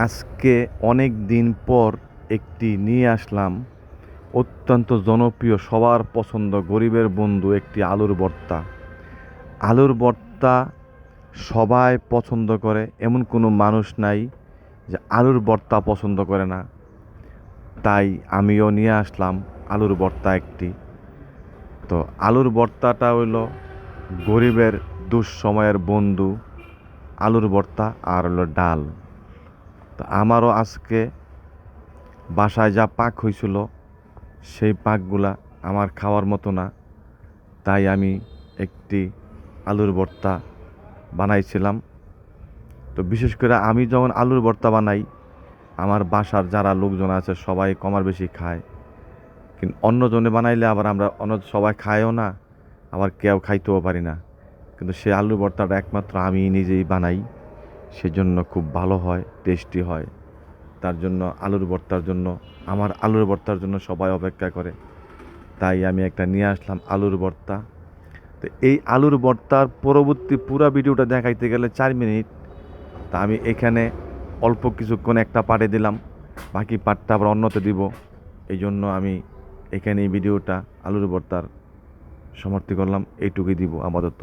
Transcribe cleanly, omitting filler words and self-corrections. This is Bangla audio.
আজকে অনেক দিন পর একটি নিয়ে আসলাম অত্যন্ত জনপ্রিয়, সবার পছন্দ, গরিবের বন্ধু একটি আলুর ভর্তা। আলুর ভর্তা সবাই পছন্দ করে, এমন কোনো মানুষ নাই যে আলুর ভর্তা পছন্দ করে না। তাই আমিও নিয়ে আসলাম আলুর ভর্তা একটি। তো আলুর ভর্তাটা হইলো গরিবের দুঃসময়ের বন্ধু, আলুর ভর্তা আর হলো ডাল। তো আমারও আজকে বাসায় যা পাক হয়েছিল সেই পাকগুলা আমার খাওয়ার মতো না, তাই আমি একটি আলুর ভর্তা বানাইছিলাম। তো বিশেষ করে আমি যখন আলুর ভর্তা বানাই, আমার বাসার যারা লোকজন আছে সবাই কমার বেশি খায়। কিন্তু অন্যজনে বানাইলে আবার আমরা অন্য সবাই খায়ও না, আবার কেউ খাইতেও পারি না। কিন্তু সেই আলুর ভর্তাটা একমাত্র আমি নিজেই বানাই, সেজন্য খুব ভালো হয়, টেস্টি হয়। তার জন্য আমার আলুর ভর্তার জন্য সবাই অপেক্ষা করে। তাই আমি একটা নিয়ে আসলাম আলুর ভর্তা। তো এই আলুর ভর্তার পরবর্তী পুরো ভিডিওটা দেখাইতে গেলে 4 মিনিট। তা আমি এখানে অল্প কিছুক্ষণ একটা পার্টে দিলাম, বাকি পার্টটা আবার অন্যতে দিব। এই জন্য আমি এখানে এই ভিডিওটা আলুর ভর্তার সমাপ্তি করলাম, এইটুকুই দিব আপাতত।